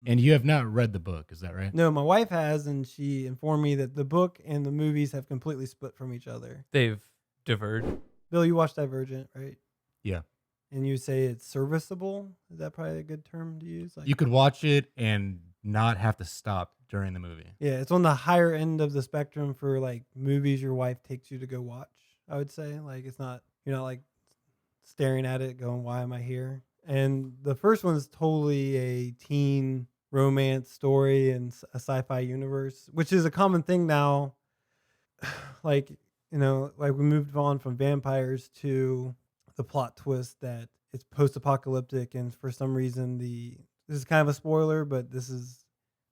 And you have not read the book, is that right? No, my wife has, and she informed me that the book and the movies have completely split from each other. They've diverged. Bill, you watched Divergent, right? Yeah. And you say it's serviceable. Is that probably a good term to use? Like, You could watch it and not have to stop during the movie. yeah, it's on the higher end of the spectrum for like movies your wife takes you to go watch. I would say like it's not you're not like staring at it going, "Why am I here?" And the first one is totally a teen romance story in a sci-fi universe, which is a common thing now. Like like we moved on from vampires to the plot twist that it's post-apocalyptic, and for some reason this is kind of a spoiler, but this is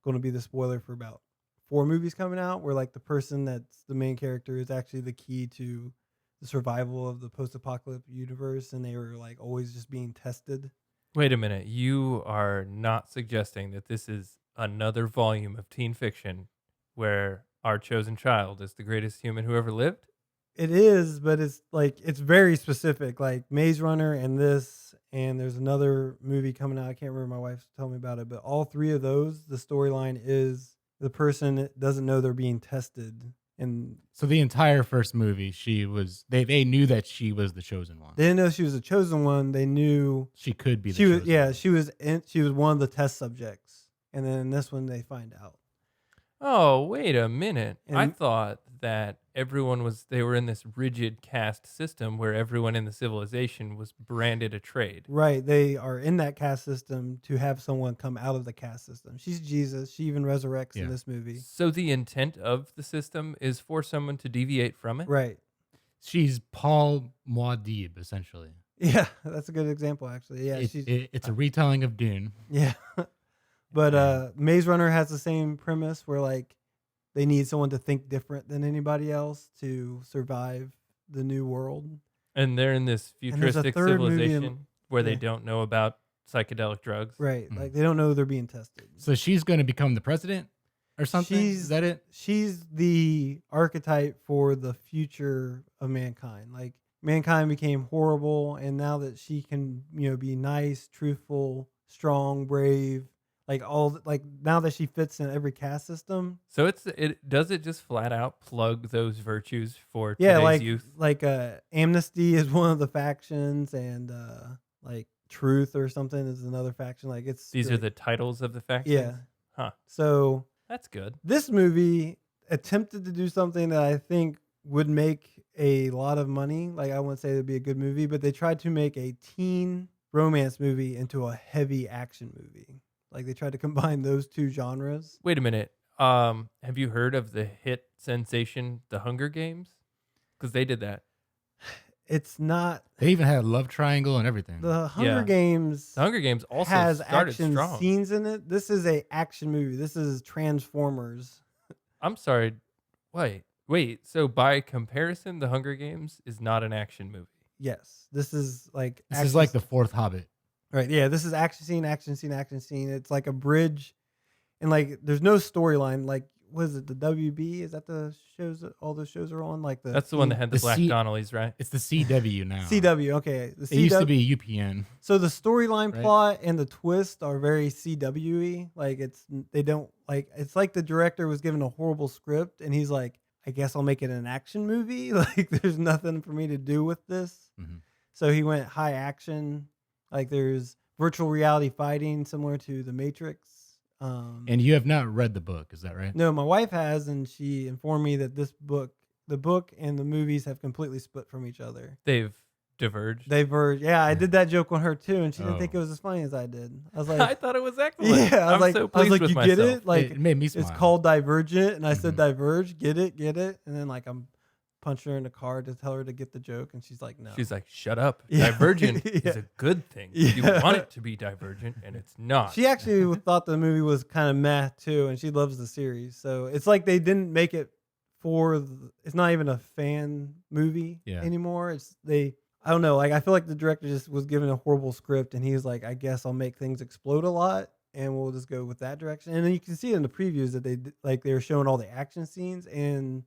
going to be the spoiler for about 4 movies coming out, where like the person that's the main character is actually the key to the survival of the post-apocalyptic universe, and they were like always just being tested. Wait a minute. You are not suggesting that this is another volume of teen fiction where our chosen child is the greatest human who ever lived? It is, but it's like it's very specific, like Maze Runner and this, and there's another movie coming out. I can't remember. My wife's telling me about it, but all 3 of those, the storyline is the person doesn't know they're being tested, and So the entire first movie, they knew that she was the chosen one. they didn't know she was a chosen one. They knew She could be the she was. chosen Yeah, one. she was one of the test subjects, and then in this one they find out. Oh, wait a minute. I And thought that they were in this rigid caste system where everyone in the civilization was branded a trade. right, they are in that caste system to have someone come out of the caste system. She's Jesus. She even resurrects Yeah. in this movie. So the intent of the system is for someone to deviate from it? Right. She's Paul Muad'Dib, essentially. Yeah, that's a good example, actually. Yeah, It's a retelling of Dune. yeah. But Yeah. Maze Runner has the same premise where like they need someone to think different than anybody else to survive the new world. And they're in this And there's a futuristic third movie civilization where they yeah. don't know about psychedelic drugs. Right. Mm. Like they don't know they're being tested. So she's going to become the president or something? Is that it? She's the archetype for the future of mankind. Like mankind became horrible, and now that she can, be nice, truthful, strong, brave, like now that she fits in every caste system. So does it just flat out plug those virtues for Yeah, today's youth? Amnesty is one of the factions, and like Truth or something is another faction. Like These are the titles of the factions? yeah. Huh. So That's good. this movie attempted to do something that I think would make a lot of money. Like I wouldn't say it'd be a good movie, but they tried to make a teen romance movie into a heavy action movie. Like they tried to combine those 2 genres. Wait a minute. Have you heard of the hit sensation, The Hunger Games? Because they did that. It's not They even had a love triangle and everything. the Hunger Yeah. Games. The Hunger Games also has started action strong. scenes in it. This is a action movie. This is Transformers. I'm sorry. Wait. So by comparison, The Hunger Games is not an action movie. Yes, this is like This is like the fourth Hobbit. right. Yeah, this is action scene, action scene, action scene. It's like a bridge, and like there's no storyline. Like, what is it? The WB is that the shows that all those shows are on? Like That's the one that had the the Black C- Donnellys, right? It's the CW now. CW. Okay, the It used to CW. be UPN. So the storyline Right. plot and the twist are very CW-y. Like they don't like it's like the director was given a horrible script and he's like, I guess I'll make it an action movie. Like there's nothing for me to do with this. Mhm. So he went high action. Like there's virtual reality fighting similar to The Matrix. And you have not read the book, is that right? No, my wife has, and she informed me that the book and the movies have completely split from each other. They've diverged. They verge. Yeah, I did that joke on her too, and she didn't think Oh. it was as funny as I did. I was like, I thought it was excellent. yeah, I'm so pleased with you myself. get it? Like It made me smile. it's called Divergent, and I said Mhm. Diverge, get it, and then like I'm punching her in the car to tell her to get the joke, and she's like, no. She's like, shut up. Yeah. Divergent Yeah. is a good thing. You Yeah. want it to be divergent, and it's not. She actually thought the movie was kind of meh too, and she loves the series. So it's like they didn't make it it's not even a fan movie Yeah. anymore. I don't know. Like I feel like the director just was given a horrible script, and he was like, I guess I'll make things explode a lot, and we'll just go with that direction. And then you can see it in the previews that they were showing all the action scenes, and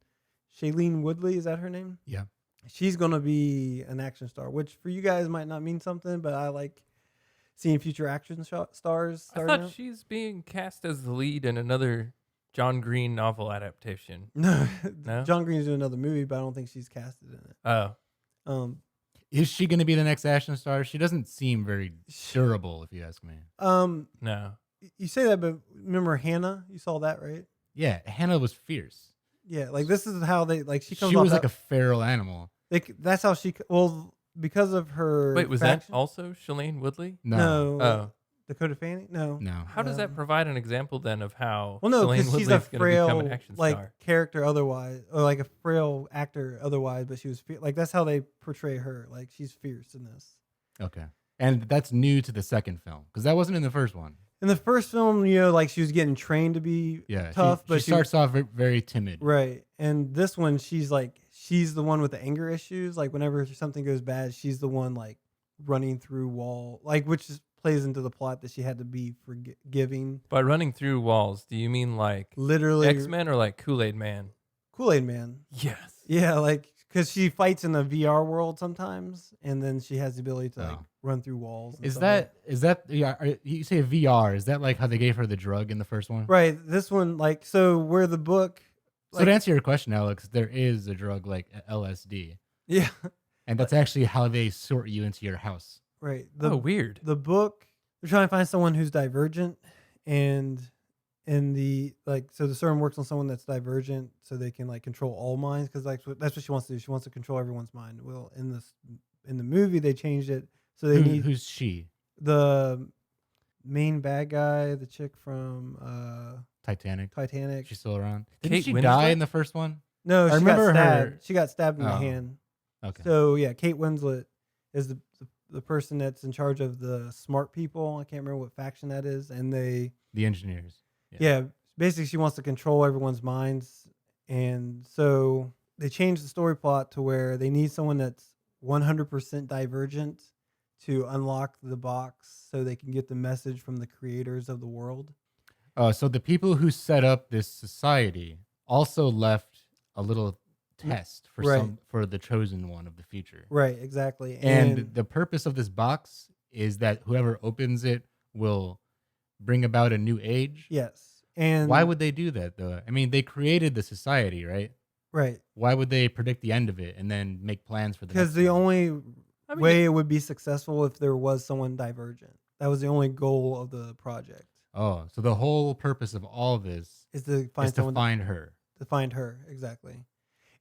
Shailene Woodley, is that her name? Yeah. She's gonna be an action star, which for you guys might not mean something, but I like seeing future action stars I starting thought out. she's being cast as the lead in another John Green novel adaptation. No, No? John Green's doing another movie, but I don't think she's casted in it. Oh. Um, Is she going to be the next action star? She doesn't seem very durable, if you ask me. No. You say that, but remember Hannah? You saw that, right? Yeah, Hannah was fierce. Yeah, like this is how they like she comes. She off was like that, a feral animal. that's how she. Well, because of her. Wait, was faction, that also Shailene Woodley? no? Oh. Dakota Fanning? No. No. How does that provide an example then of how Well, no, Shailene because she's a Woodley's going to become frail an action like star? character otherwise, or like a frail actor otherwise. But she was like that's how they portray her. Like she's fierce in this. Okay. And that's new to the second film because that wasn't in the first one. In the first film, like she was getting trained to be Yeah, tough, but she starts off very timid. right. And this one, she's the one with the anger issues. Like whenever something goes bad, she's the one like running through wall, like which plays into the plot that she had to be forgiving. By running through walls, do you mean like Literally, X-Men or like Kool-Aid Man? Kool-Aid Man. Yes. Yeah, like because she fights in the VR world sometimes, and then she has the ability to like Oh. run through walls. And Is stuff that you say VR? Is that like how they gave her the drug in the first one? right? This one, like, so where the book, So to answer your question, Alex, there is a drug like LSD, yeah, and that's actually how they sort you into your house. right. Oh, weird. The book, they're trying to find someone who's divergent, and in the so the serum works on someone that's divergent, so they can like control all minds, because that's what she wants to do. She wants to control everyone's mind. Well, in the movie, they changed it so they need Who's she? the main bad guy, the chick from Titanic. Titanic. She's still around. Didn't Kate she Winslet? die in the first one? No, I she remember got stabbed. her- She got stabbed in the Oh. hand. Okay. So yeah, Kate Winslet is the person that's in charge of the smart people. I can't remember what faction that is, and they The engineers. yeah, basically she wants to control everyone's minds, and so they changed the story plot to where they need someone that's 100% divergent to unlock the box, so they can get the message from the creators of the world. So the people who set up this society also left a little test for Right. for the chosen one of the future. Right, exactly. And the purpose of this box is that whoever opens it will bring about a new age. yes, and Why would they do that though? I mean, they created the society, right? right? Why would they predict the end of it and then make plans for the Because next the one? only I mean, way it would be successful if there was someone divergent. That was the only goal of the project, Oh, so the whole purpose of all of this is to find is to someone find her. to find her, exactly.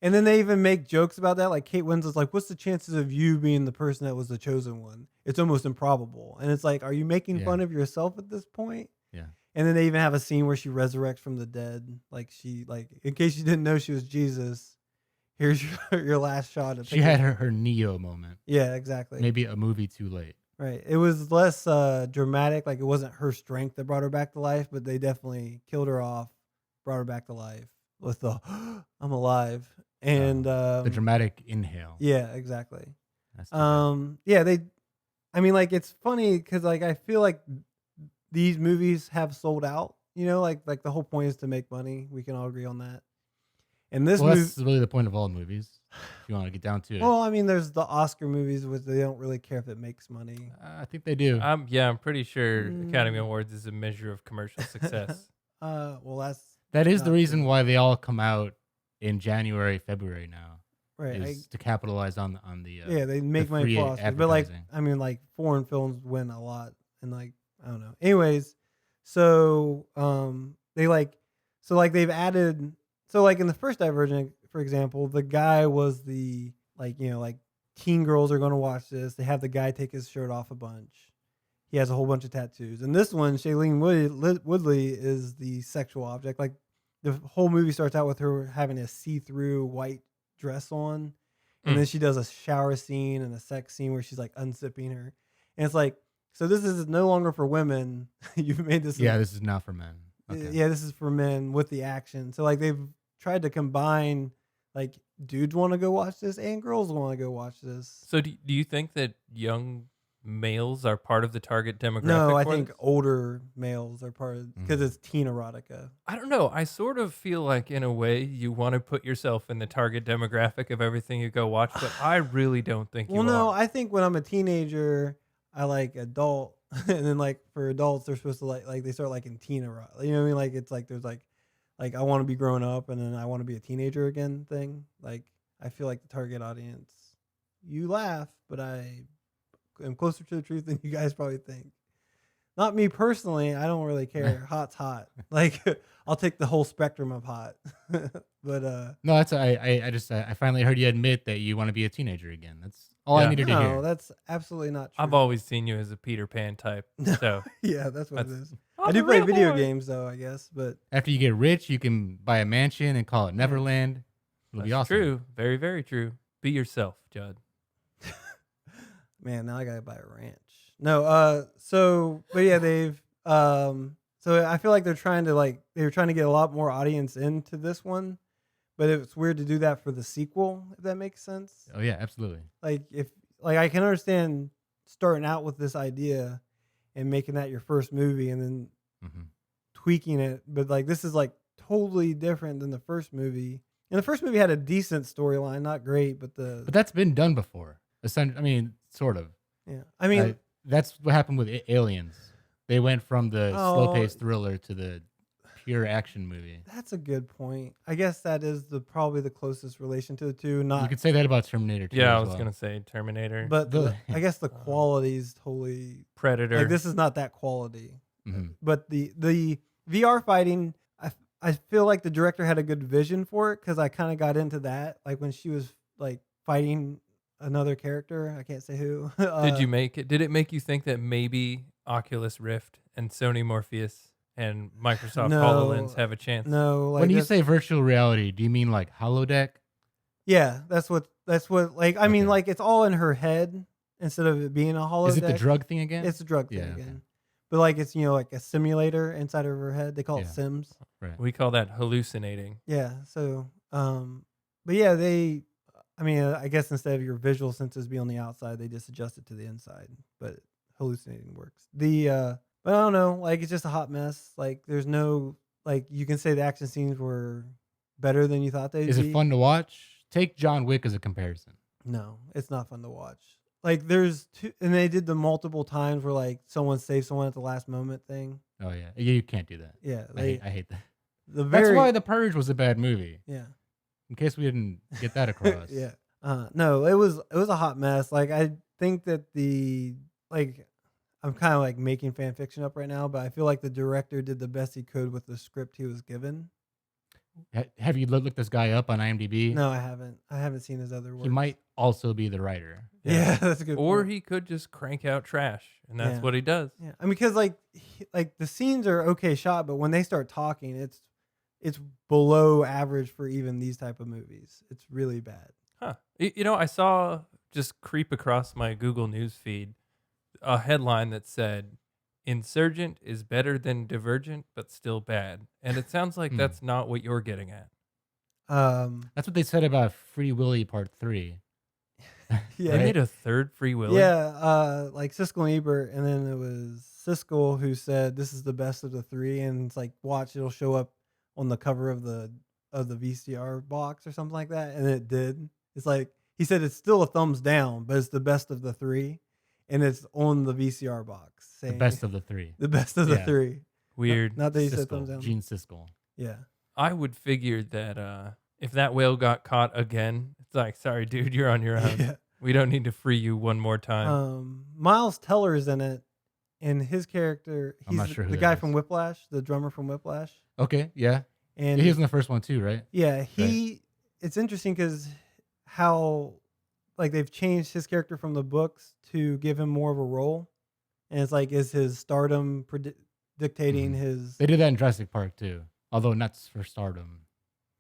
And then they even make jokes about that. Like Kate Winslet's like, "What's the chances of you being the person that was the chosen one? It's almost improbable." And it's like, are you making Yeah. fun of yourself at this point? Yeah. And then they even have a scene where she resurrects from the dead. Like in case you didn't know she was Jesus, here's your last shot. She had her Neo moment. Yeah, exactly. Maybe a movie too late. Right. It was less dramatic. Like it wasn't her strength that brought her back to life, but they definitely killed her off, brought her back to life with the "I'm alive." And The dramatic inhale. yeah, exactly. That's too bad. Yeah, I mean, like it's funny because like I feel like these movies have sold out. Like the whole point is to make money. We can all agree on that. And this Well, movie, that's really the point of all movies. If you want to get down to it, well, I mean, there's the Oscar movies which they don't really care if it makes money. I think they do. I'm pretty sure Academy Mm. Awards is a measure of commercial success. Well, That is the not reason true. why they all come out in January, February now, right. is to capitalize on the Yeah, they make money free for Oscars, but like advertising. I mean, like foreign films win a lot, and like I don't know. Anyways, so they've added in the first Divergent, for example, the guy was the teen girls are going to watch this. They have the guy take his shirt off a bunch. He has a whole bunch of tattoos. And this one, Shailene Woodley is the sexual object. Like the whole movie starts out with her having a see-through white dress on. And then she does a shower scene and a sex scene where she's like unzipping her. And it's like, so this is no longer for women. You've made this. Yeah, this is not for men. Okay. Yeah, this is for men with the action. So like they've tried to combine like dudes want to go watch this and girls want to go watch this. So do you think that young males are part of the target demographic? No, I for think this? older males are part of because it's teen erotica. I don't know. I sort of feel like in a way you want to put yourself in the target demographic of everything you go watch, but I really don't think Well, you no, are. I think when I'm a teenager, I like adult and then like for adults, they're supposed to like they start liking teen erotic. You know what I mean? Like it's like there's like I want to be grown up and then I want to be a teenager again thing. Like I feel like the target audience. You laugh, but I am closer to the truth than you guys probably think. Not me personally. I don't really care. Hot's hot. Like I'll take the whole spectrum of hot. But No, that's I finally heard you admit that you want to be a teenager again. That's all I Yeah. needed to hear. no, that's absolutely not true. I've always seen you as a Peter Pan type. So Yeah, that's what it that's- is. I'm I do a play real video boy. games though, I guess, but After you get rich, you can buy a mansion and call it Neverland. It'll be That's awesome. true. Very, very true. Be yourself, Judd. man, now I gotta buy a ranch. No, but yeah, they've so I feel like they were trying to get a lot more audience into this one, but it's weird to do that for the sequel, if that makes sense. Oh yeah, absolutely. Like if like I can understand starting out with this idea and making that your first movie and then hmm tweaking it, but like this is like totally different than the first movie. And the first movie had a decent storyline, not great, but But that's been done before. I mean, sort of. yeah. I mean, That's what happened with Aliens. They went from the slow-paced Oh. thriller to the pure action movie. that's a good point. I guess that is probably the closest relation to the two. Not, You could say that about Terminator 2 Yeah, I as was well. gonna say Terminator, but I guess the Um, quality is totally Predator. like this is not that quality. Mhm. But the VR fighting, I feel like the director had a good vision for it because I kind of got into that. Like when she was like fighting another character, I can't say who. Did you make it? Did it make you think that maybe Oculus Rift and Sony Morpheus and Microsoft No. HoloLens have a chance? No, like When you that's- say virtual reality, do you mean like holodeck? yeah, that's what like I mean Okay. like it's all in her head instead of it being a holodeck. Is it the drug thing again? It's a drug thing Yeah, okay. again. But like it's like a simulator inside of her head. They call it Yeah. Sims. Right. We call that hallucinating. Yeah. So but yeah, I mean, I guess instead of your visual senses being on the outside, they just adjust it to the inside. But hallucinating works. But I don't know, like it's just a hot mess. Like there's no like you can say the action scenes were better than you thought they'd be. Is it fun to watch? Take John Wick as a comparison. No, it's not fun to watch. Like there's two, and they did the multiple times where like someone saves someone at the last moment thing. Oh yeah, you can't do that. Yeah, I hate that. the That's very why The Purge was a bad movie. yeah. In case we didn't get that across. Yeah. No, it was a hot mess. Like I think that I'm kind of like making fan fiction up right now, but I feel like the director did the best he could with the script he was given. Have you looked this guy up on IMDb? No, I haven't. I haven't seen his other work. He might also be the writer. Yeah, that's a good. Or point. he could just crank out trash, and that's Yeah. what he does. Yeah, I mean, because like the scenes are okay shot, but when they start talking, it's below average for even these type of movies. It's really bad. Huh. You know, I saw just creep across my Google News feed a headline that said, Insurgent is better than Divergent, but still bad. And it sounds like that's not what you're getting at. That's what they said about Free Willy Part 3. Yeah, They Right? made a third Free Willy? yeah, like Siskel and Ebert, and then it was Siskel who said this is the best of the three, and it's like watch it'll show up on the cover of the VCR box or something like that, and it did. It's like he said it's still a thumbs down, but it's the best of the three, and it's on the VCR box. The Saying, best of the three. the best of the Yeah. three. Weird. Not that he said Siskel, thumbs down. Gene Siskel. Yeah. I would figure that if that whale got caught again, it's like, sorry, dude, you're on your own. Yeah. We don't need to free you one more time. Miles Teller's in it, and his character, I'm he's not sure who the that guy is. from Whiplash, the drummer from Whiplash. Okay, yeah. And He was in the first one too, right? yeah, it's interesting because how like they've changed his character from the books to give him more of a role, and it's like is his stardom dictating his They did that in Jurassic Park too, although not for stardom.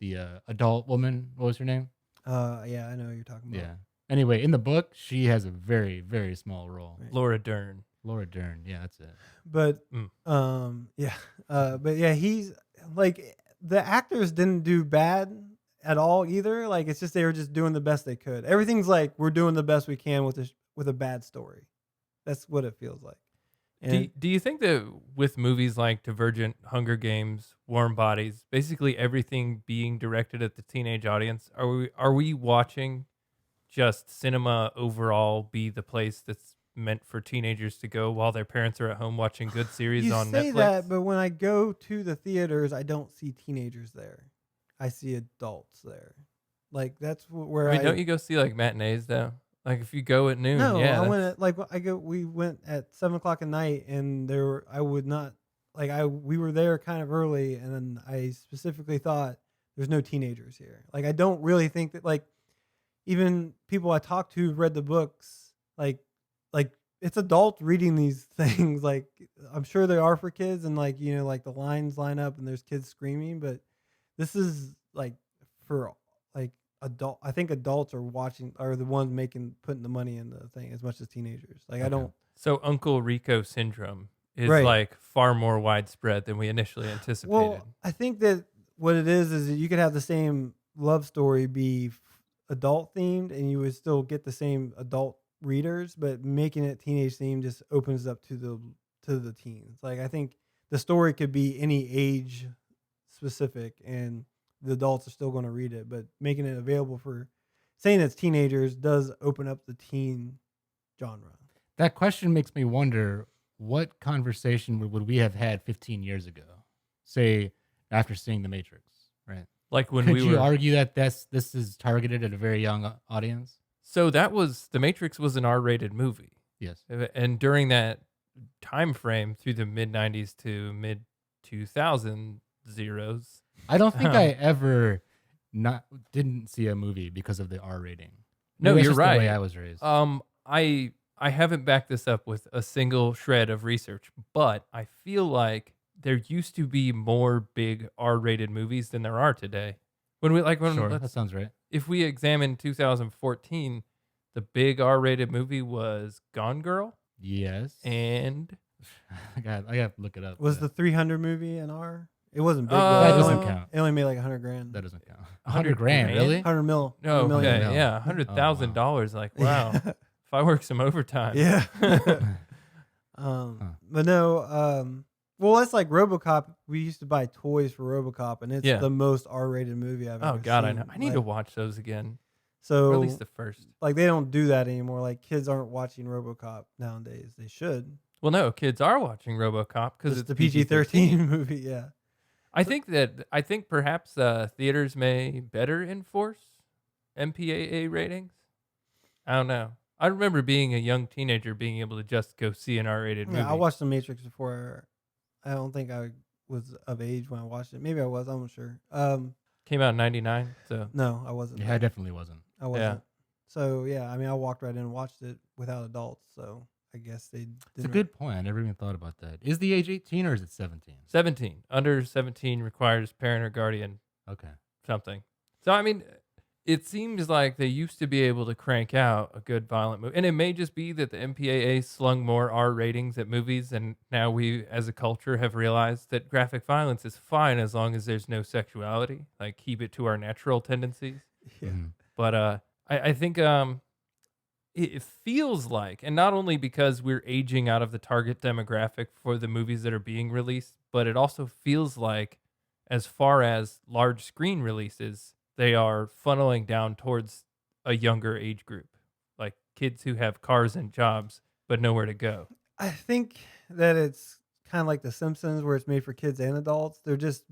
The adult woman, what was her name? yeah, I know what you're talking about. Yeah. Anyway, in the book, she has a very, very small role. Right. Laura Dern. Laura Dern, yeah, that's it. But but yeah, he's like the actors didn't do bad at all either. Like it's just they were just doing the best they could. Everything's like we're doing the best we can with a bad story. That's what it feels like. And Do you think that with movies like Divergent, Hunger Games, Warm Bodies, basically everything being directed at the teenage audience, are we watching just cinema overall be the place that's meant for teenagers to go while their parents are at home watching good series You on say Netflix. that, but when I go to the theaters, I don't see teenagers there. I see adults there. Like that's where I mean, don't you go see like matinees though? Like if you go at noon, No, yeah. I went at we went at 7 o'clock at night, and I would not we were there kind of early, and then I specifically thought there's no teenagers here. Like I don't really think that even people I talk to who've read the books, like it's adults reading these things. Like I'm sure they are for kids, and like the lines line up and there's kids screaming, but this is like for like adult. I think adults are the ones putting the money in the thing as much as teenagers. Like I Okay. don't. So Uncle Rico syndrome is Right. like far more widespread than we initially anticipated. Well, I think that what it is that you could have the same love story be adult themed, and you would still get the same adult readers, but making it teenage themed just opens up to the teens. Like I think the story could be any age specific, and the adults are still going to read it, but making it available for saying it's teenagers does open up the teen genre. That question makes me wonder what conversation would we have had 15 years ago, say after seeing The Matrix, right? like when Could we you were argue that this is targeted at a very young audience? So that was The Matrix was an R-rated movie. Yes. And during that time frame through the mid 90s to mid 2000 zeros. I don't think I ever didn't see a movie because of the R rating. No, Maybe that's you're just the way right. I was raised. I haven't backed this up with a single shred of research, but I feel like there used to be more big R-rated movies than there are today. Sure, that sounds right. If we examine 2014, the big R-rated movie was Gone Girl, Yes. and I got to look it up. Was the 300 movie an R? It wasn't big. That though. doesn't count. It only made like 100 grand. That doesn't count. 100 $100,000, really? 100 mil. no, 100 million. okay, mil. yeah, $100,000. Like, wow, Yeah. if I work some overtime, Yeah. Huh. But no, well, it's like RoboCop. We used to buy toys for RoboCop, and it's Yeah. the most R-rated movie I've ever Oh God, I seen. know. I need to watch those again, So or at least the first. like they don't do that anymore. Like kids aren't watching RoboCop nowadays. They should. Well, no, kids are watching RoboCop because It's the PG-13 movie. Yeah. I think perhaps theaters may better enforce MPAA ratings. I don't know. I remember being a young teenager being able to just go see an R-rated movie. Yeah, I watched The Matrix before. I don't think I was of age when I watched it. Maybe I was. I'm not sure. Came out in '99, so No, I wasn't. Yeah, I definitely wasn't. I wasn't. So yeah, I mean, I walked right in and watched it without adults. So I guess they didn't. It's a good point. I never even thought about that. Is the age 18 or is it 17? 17. Under 17 requires parent or guardian Okay. something. So I mean, it seems like they used to be able to crank out a good violent movie, and it may just be that the MPAA slung more R ratings at movies, and now we, as a culture, have realized that graphic violence is fine as long as there's no sexuality. Like, keep it to our natural tendencies. Yeah. Mhm. But I think it feels like, and not only because we're aging out of the target demographic for the movies that are being released, but it also feels like, as far as large screen releases, they are funneling down towards a younger age group, like kids who have cars and jobs but nowhere to go. I think that it's kind of like The Simpsons, where it's made for kids and adults. They're just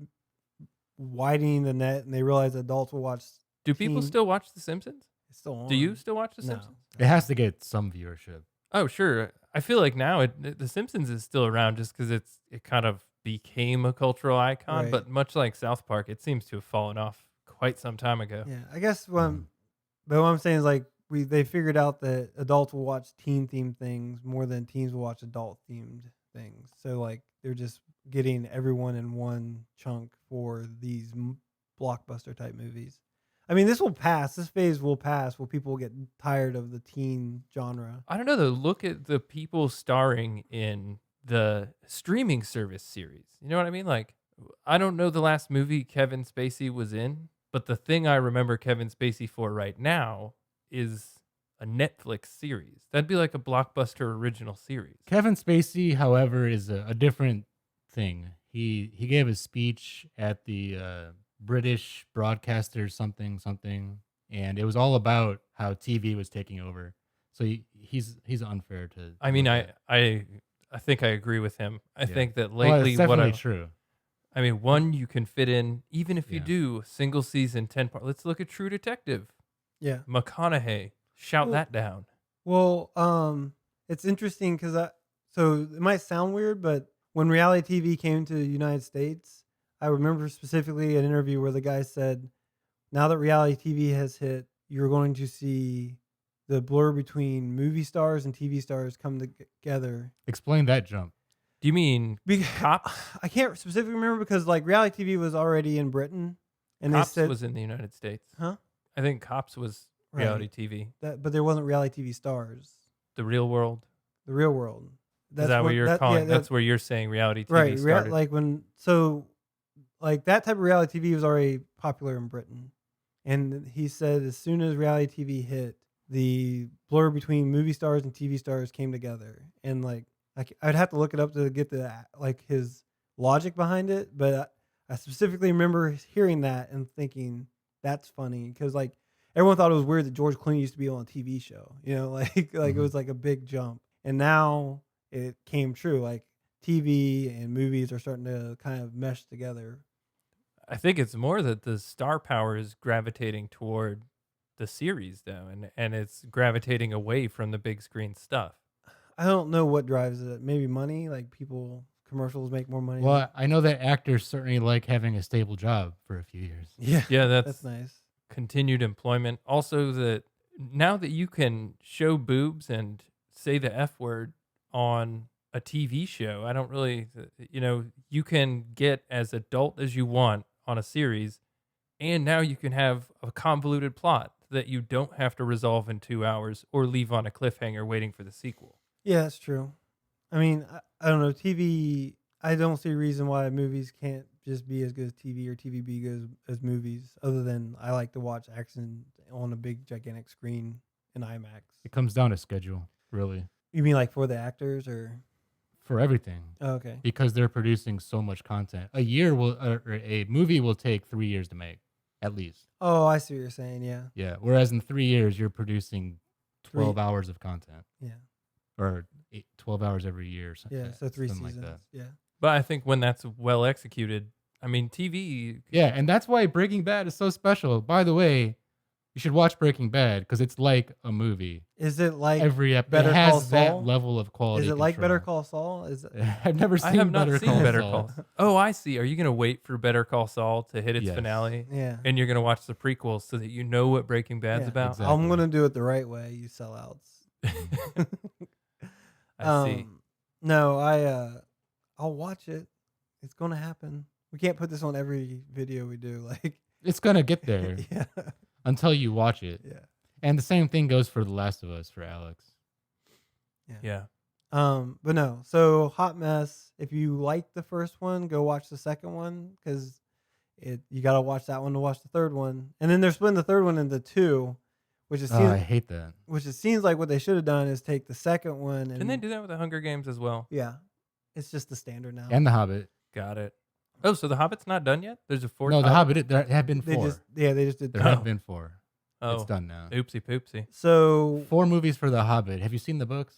widening the net, and they realize adults will watch. Do people teen- still watch The Simpsons? It's still on. Do you still watch The No. Simpsons? It has to get some viewership. Oh, sure. I feel like now The Simpsons is still around just because it kind of became a cultural icon, Right. but much like South Park, it seems to have fallen off quite some time ago. Yeah, I guess but what I'm saying is like they figured out that adults will watch teen themed things more than teens will watch adult themed things. So like they're just getting everyone in one chunk for these blockbuster type movies. I mean, this will pass. This phase will pass where people get tired of the teen genre. I don't know though. Look at the people starring in the streaming service series. You know what I mean? Like, I don't know the last movie Kevin Spacey was in, but the thing I remember Kevin Spacey for right now is a Netflix series. That'd be like a blockbuster original series. Kevin Spacey, however, is a different thing. He gave a speech at the British broadcaster something, and it was all about how TV was taking over. So he's unfair to. I mean, look I at. I think I agree with him. I Yeah. think that Well, lately it's what definitely true. I mean, one you can fit in even if you Yeah. do single season 10 part. Let's look at True Detective. Yeah. McConaughey, shout Well, that down. Well, it's interesting because so it might sound weird, but when reality TV came to the United States, I remember specifically an interview where the guy said, now that reality TV has hit, you're going to see the blur between movie stars and TV stars come together. Explain that jump. Do you mean Cops? I can't specifically remember because like reality TV was already in Britain, and Cops they said, was in the United States. huh? I think Cops was Right. reality TV. But there wasn't reality TV stars. The Real World. The Real World. Is that what you're calling? Yeah, that's where you're saying reality TV right. started. Like like that type of reality TV was already popular in Britain, and he said as soon as reality TV hit, the blur between movie stars and TV stars came together, and like I'd have to look it up to get the like his logic behind it, but I specifically remember hearing that and thinking that's funny because like everyone thought it was weird that George Clooney used to be on a TV show, like it was like a big jump, and now it came true. Like TV and movies are starting to kind of mesh together. I think it's more that the star power is gravitating toward the series, though, and it's gravitating away from the big screen stuff. I don't know what drives it. Maybe money, like commercials make more money. Well, I know that actors certainly like having a stable job for a few years. Yeah, that's nice. Continued employment. Also, that now that you can show boobs and say the F word on a TV show, I don't really, you can get as adult as you want on a series, and now you can have a convoluted plot that you don't have to resolve in 2 hours or leave on a cliffhanger waiting for the sequel. Yeah, that's true. I mean, I don't know. TV, I don't see a reason why movies can't just be as good as TV or TV be good as movies, other than I like to watch action on a big, gigantic screen in IMAX. It comes down to schedule, really, You mean like for the actors or? for everything. Oh, okay. Because they're producing so much content. A movie will take 3 years to make, at least. Oh, I see what you're saying. Yeah. Yeah. Whereas in 3 years, you're producing 12 hours of content, Yeah. or 12 hours every year. Or something, Yeah. So 3 something seasons. like that. Yeah. But I think when that's well executed, I mean, TV. Yeah, and that's why Breaking Bad is so special. By the way, you should watch Breaking Bad because it's like a movie. Is it like Every episode Better has Call that Saul? level of quality. Is it like control. Better Call Saul? Is it? I've never seen I have not Better seen Call Better Saul. Call. Oh, I see. Are you going to wait for Better Call Saul to hit its Yes. finale? Yeah. And you're going to watch the prequels so that you know what Breaking Bad's Yeah. about? Exactly. I'm gonna do it the right way. You sellouts. I see. No, I'll watch it. It's gonna happen. We can't put this on every video we do. Like, It's gonna get there yeah, until you watch it. yeah. And the same thing goes for The Last of Us for Alex. Yeah. But no. So Hot Mess. If you like the first one, go watch the second one because you gotta watch that one to watch the third one. And then they're splitting the third one into two, which is I hate that. which it seems like what they should have done is take the second one and Didn't they do that with the Hunger Games as well? yeah, it's just the standard now. And The Hobbit. Got it. Oh, so The Hobbit's not done yet? There's a fourth. No, The Hobbit. There have been they 4. just did There that. have been 4. Oh, It's done now. oopsie poopsie. So 4 movies for The Hobbit. Have you seen the books?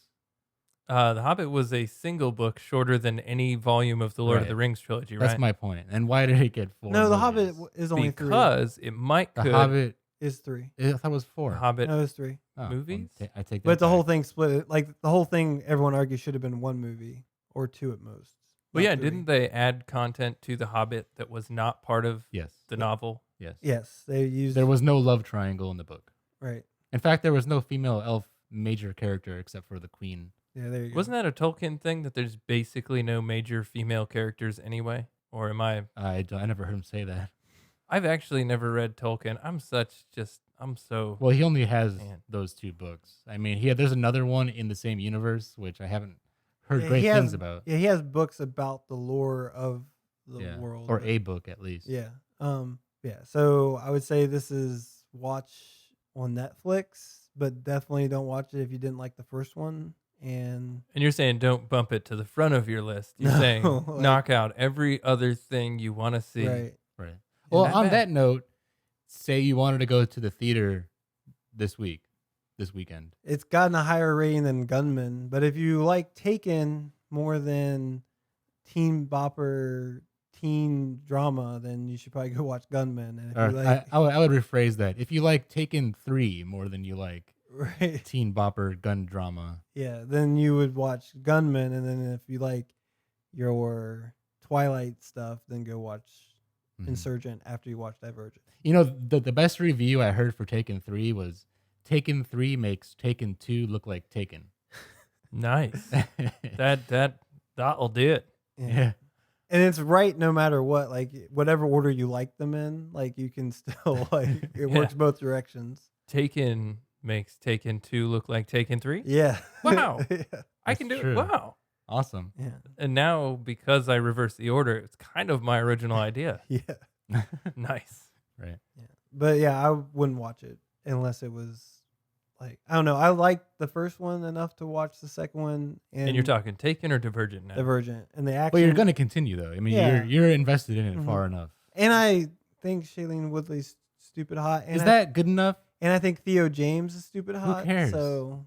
The Hobbit was a single book shorter than any volume of the Lord of Right. the Rings trilogy, right? That's my point. And why did it get 4? no, The movies? Hobbit is only because it might The could Hobbit. is 3. I thought it was 4. The Hobbit No, it's 3. Oh, well, movies? I take that. But the whole back. thing split. Like the whole thing, everyone argues should have been 1 movie or 2 at most. Well, not yeah, 3. didn't they add content to The Hobbit that was not part of Yes. the novel? Yes. Yes, they used. There was no love triangle in the book. right. In fact, there was no female elf major character except for the queen. Yeah, there you go. Wasn't that a Tolkien thing that there's basically no major female characters anyway? Or am I? I never heard him say that. I've actually never read Tolkien. I'm so. Well, he only has Man. those 2 books. I mean, there's another one in the same universe, which I haven't heard Yeah, great he has- things about. Yeah, he has books about the lore of the Yeah. world, Or but- a book at least. Yeah. Yeah. So I would say this is watch on Netflix, but definitely don't watch it if you didn't like the first one. And And you're saying don't bump it to the front of your list. You're No, saying like- knock out every other thing you want to see. right. Right. Well, that on bad. that note, say you wanted to go to the theater this week. this weekend. It's gotten a higher rating than Gunman, but if you like Taken more than teen bopper teen drama, then you should probably go watch Gunman. And if Or you like, I would rephrase that. If you like Taken 3 more than you like right, teen bopper gun drama, yeah, then you would watch Gunman, and then if you like your Twilight stuff, then go watch Insurgent after you watch Divergent. You know, the best review I heard for Taken 3 was Taken 3 makes Taken 2 look like Taken. Nice. That'll do it. Yeah. And it's right no matter what, like whatever order you like them in, like you can still like it works both directions. Taken makes Taken 2 look like Taken 3. Yeah. Wow. Yeah. I can do true. it. Wow. Awesome. Yeah. And now, because I reversed the order, it's kind of my original idea. Yeah. Nice. Right. Yeah. But yeah, I wouldn't watch it unless it was like, I don't know. I liked the first one enough to watch the second one. And you're talking Taken or Divergent now? Divergent. And the action. But you're going to continue, though. I mean, Yeah. you're invested in it far enough. And I think Shailene Woodley's stupid hot. And Is that good enough? And I think Theo James is stupid hot. cares? So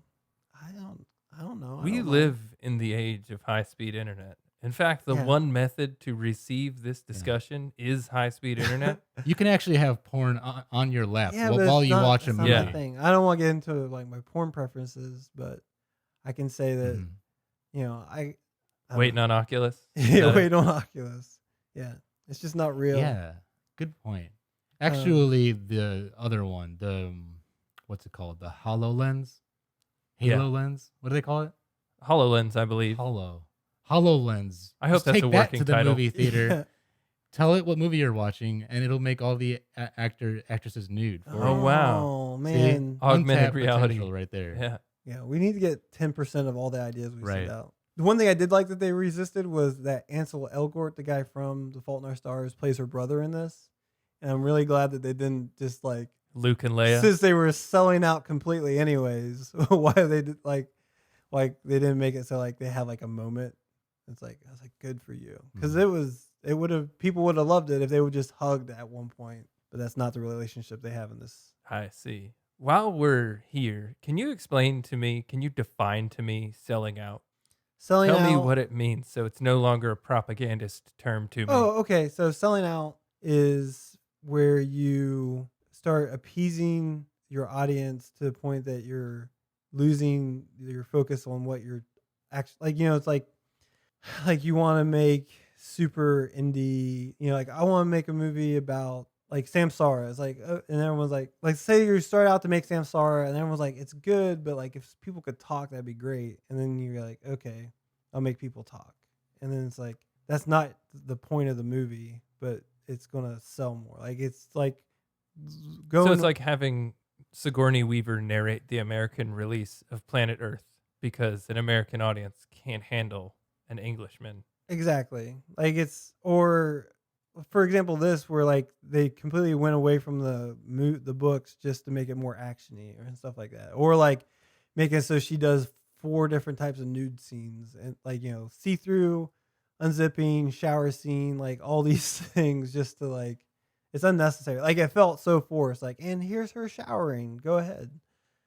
I don't know. I We don't know. live in the age of high-speed internet. In fact, the one method to receive this discussion is high-speed internet. You can actually have porn on your lap Yeah, but while it's you not- watch a it's not movie. my thing. I don't want to get into like my porn preferences, but I can say that Mhm. you know I Waiting on Oculus. yeah, wait on Oculus. Yeah, it's just not real. Yeah, good point. Actually, the other one, the what's it called? The HoloLens, Yeah. HoloLens. What do they call it? HoloLens, I believe. HoloLens. I hope Just that's take a that working to the title. movie theater. Yeah. Tell it what movie you're watching, and it'll make all the actresses nude. For Oh, it. wow. Oh See? man. Augmented Untapped reality. potential right there. Yeah. Yeah, we need to get 10% of all the ideas we Right. send out. The one thing I did like that they resisted was that Ansel Elgort, the guy from The Fault in Our Stars, plays her brother in this. And I'm really glad that they didn't just like, Luke and Leia. since they were selling out completely anyways, why they did like they didn't make it so like they have like a moment. It's like, I was like, good for you. Because people would have loved it if they would just hugged at one point. But that's not the relationship they have in this. I see. While we're here, can you explain to me, can you define to me selling out? Selling Tell out, me what it means so it's no longer a propagandist term to me. Oh, okay. So selling out is where you start appeasing your audience to the point that you're losing your focus on what you're actually like. You know, it's like you want to make super indie. You know, like I want to make a movie about like Samsara. It's like, and everyone's like say you start out to make Samsara, and everyone's like, it's good, but like if people could talk, that'd be great. And then you're like, okay, I'll make people talk. And then it's like, that's not the point of the movie, but it's gonna sell more. Like it's like going. So it's like having Sigourney Weaver narrate the American release of Planet Earth because an American audience can't handle an Englishman. Exactly. Like it's, or for example, this where like they completely went away from the books just to make it more actiony and stuff like that, or like make it so she does 4 different types of nude scenes and like, you know, see through, unzipping, shower scene, like all these things just to like, it's unnecessary. Like it felt so forced. Like, and here's her showering. Go ahead.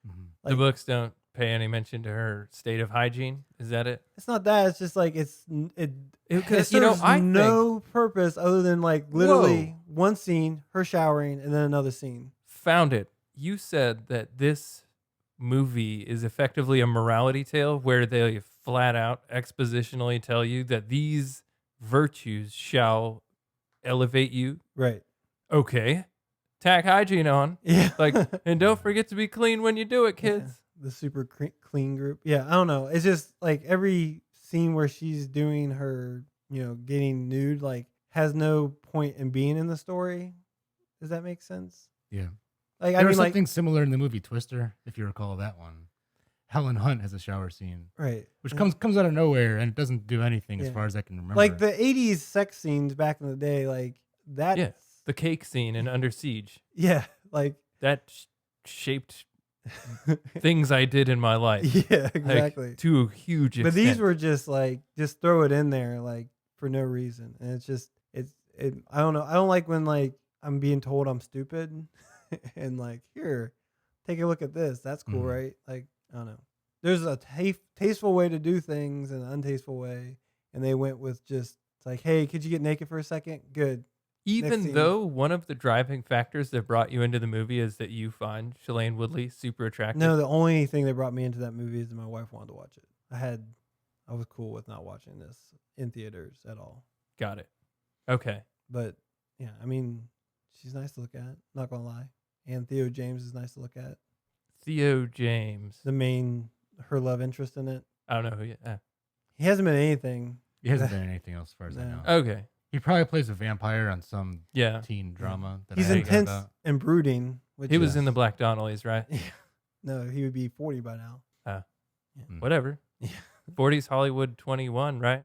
Mhm. The Like, books don't pay any mention to her state of hygiene. Is that it? it's not that. It's just like it Because, serves I no purpose other than like literally one scene, her showering, and then another scene. found it. You said that this movie is effectively a morality tale where they flat out expositionally tell you that these virtues shall elevate you. Right. Okay. Tack hygiene on. Yeah. Like, and don't forget to be clean when you do it, kids. Yeah, the super clean group. Yeah, I don't know. It's just like every scene where she's doing her, you know, getting nude, like has no point in being in the story. Does that make sense? Yeah. Like There I was mean, like something similar in the movie Twister, if you recall that one. Helen Hunt has a shower scene, right, which Yeah. comes out of nowhere and it doesn't do anything as Yeah. far as I can remember. like the '80s sex scenes back in the day, like that. Yeah. The cake scene in Under Siege. Yeah, like That shaped things I did in my life. yeah, Like, exactly. to a huge extent. But these were just like just throw it in there like for no reason, and it's just I don't know. I don't like when like I'm being told I'm stupid, and like here, take a look at this. That's cool, Mhm. right? Like, I don't know. There's a tasteful way to do things and an untasteful way, and they went with just it's like, hey, could you get naked for a second? Good. Even scene. though one of the driving factors that brought you into the movie is that you find Shailene Woodley super attractive. No, the only thing that brought me into that movie is that my wife wanted to watch it. I was cool with not watching this in theaters at all. Got it. Okay. But yeah, I mean, she's nice to look at. Not gonna lie. And Theo James is nice to look at. Theo James. Her love interest in it. I don't know who. He hasn't been in anything. He hasn't been in anything else as far as I No. know. Okay. He probably plays a vampire on some Yeah. teen drama. That He's I forgot intense about. and brooding. Which He was is- in the Black Donnellys, right? No, he would be 40 by now. Whatever. Yeah. 40s Hollywood 21, right?